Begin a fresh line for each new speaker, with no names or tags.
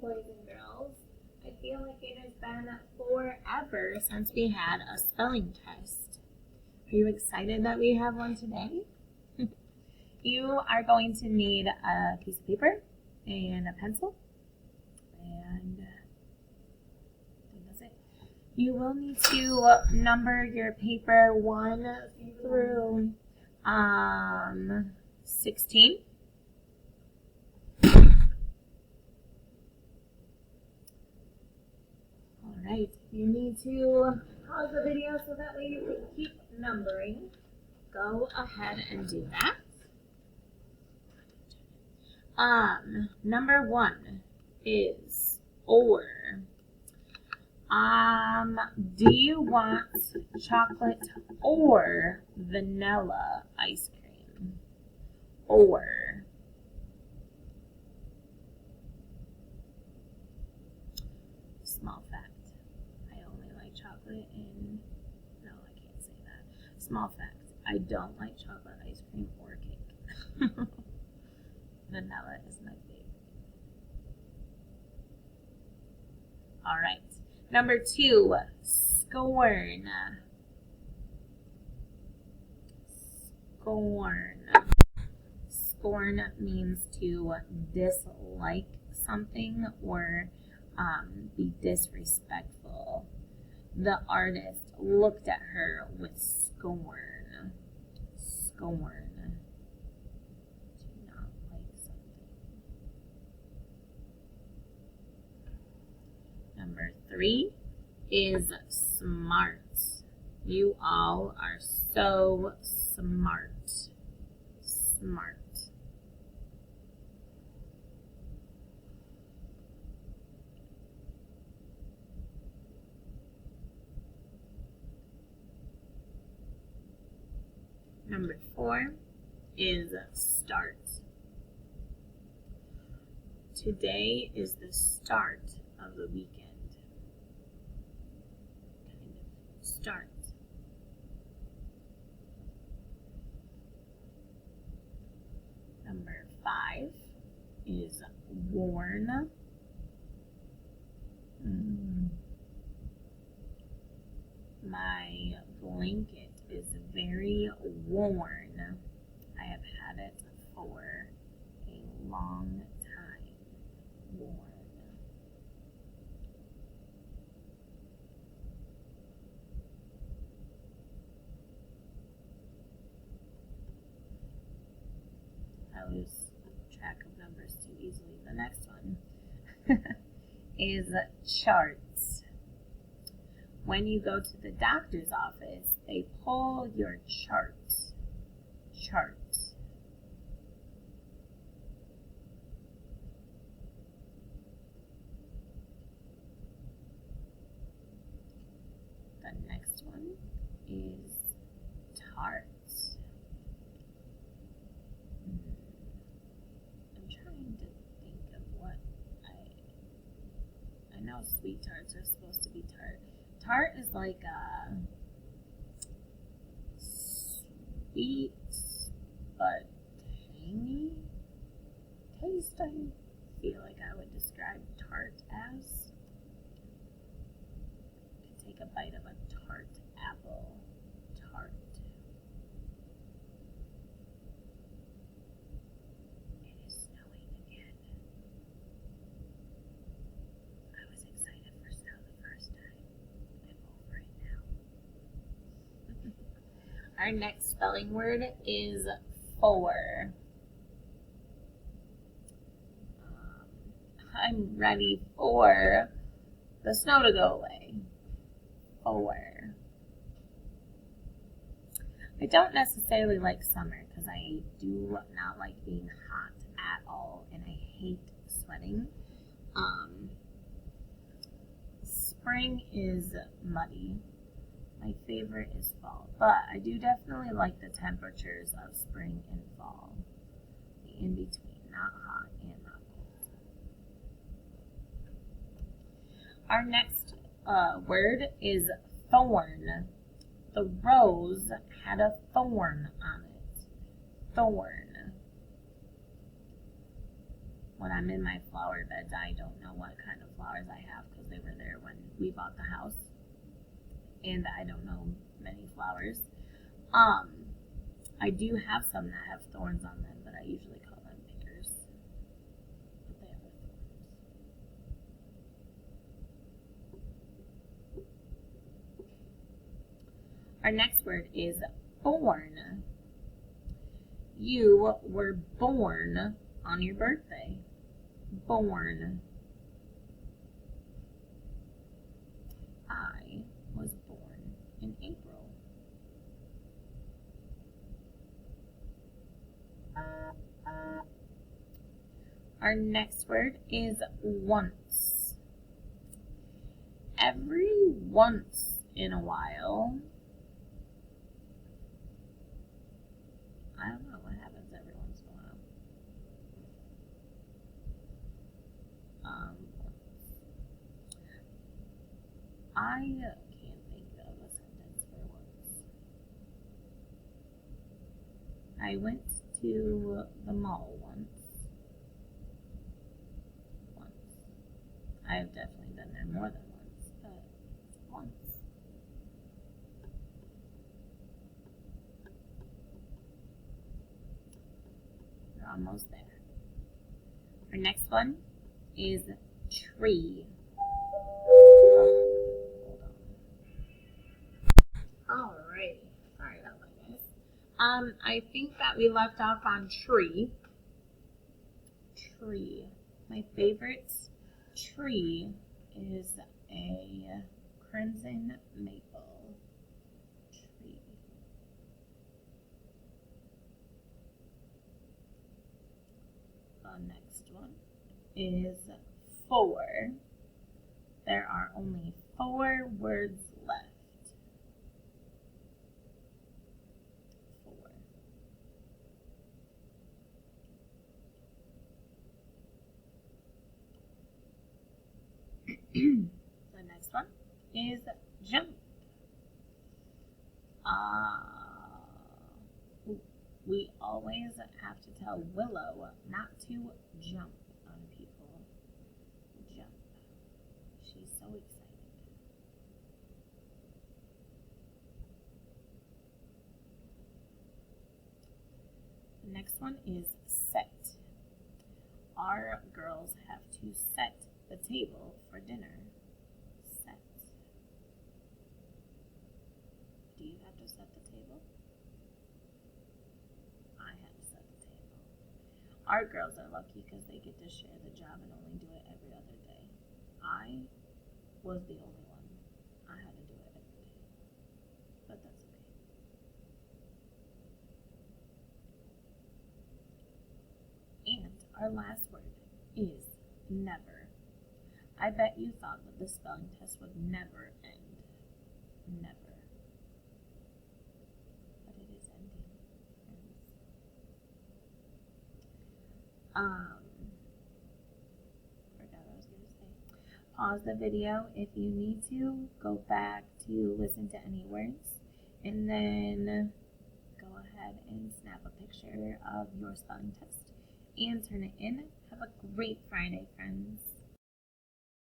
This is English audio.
boys and girls. I feel like it has been forever since we had a spelling test. Are you excited that we have one today? You are going to need a piece of paper and a pencil, and I think that's it. You will need to number your paper 1 through 16. Alright, you need to pause the video so that way you can keep numbering. Go ahead and do that. Number 1 is or. Do you want chocolate or vanilla ice cream? Or. Small fact. I only like chocolate and no, I can't say that. Small fact. I don't like chocolate ice cream or cake. Vanilla is my favorite. Alright. Number 2, scorn. Scorn. Scorn means to dislike something or be disrespectful. The artist looked at her with scorn. Scorn. To not like something. Number 3 is smart. You all are so smart. Smart. Number 4 is start. Today is the start of the weekend. Start. Number 5 is worn. My blanket is very worn. I have had it for a long time. Worn. I lose track of numbers too easily. The next one is charts. When you go to the doctor's office, they pull your charts. Charts. The next one is tarts. I'm trying to think of what I know sweet tarts are supposed to be tart. Tart is like a sweet but tangy taste. I feel like I would describe tart as. You could take a bite of a tart apple. Tart. It is snowing again. I was excited for snow the first time. Our next spelling word is for. I'm ready for the snow to go away. For. I don't necessarily like summer because I do not like being hot at all and I hate sweating. Spring is muddy. My favorite is fall, but I do definitely like the temperatures of spring and fall. The in between, not hot and not cold. Our next word is thorn. The rose had a thorn on it. Thorn. when I'm in my flower beds, I don't know what kind of flowers I have because they were there when we bought the house. And I don't know many flowers. I do have some that have thorns on them, but I usually call them pickers. But they are thorns. Our next word is born. You were born on your birthday. Born. I was born in April. Our next word is once. Every once in a while, I don't know what happens every once in a while. I can't think of a sentence for once. I went to the mall once. I've definitely been there more than once, but once. We're almost there. Our next one is tree. Hold on. Alrighty. Sorry about that, guys. I think that we left off on tree. Tree. My favorite tree is a crimson maple tree. The next one is 4. There are only 4 words left. 4. The next one is jump. We always have to tell Willow not to jump on people. Jump. She's so excited. The next one is set. Our girls have to set the table for dinner. Set. Do you have to set the table? I had to set the table. Our girls are lucky because they get to share the job and only do it every other day. I was the only one. I had to do it every day. But that's okay. And our last word is never. I bet you thought that the spelling test would never end. Never. But it is ending, friends. Forgot what I was going to say. Pause the video if you need to. Go back to listen to any words. And then go ahead and snap a picture of your spelling test and turn it in. Have a great Friday, friends.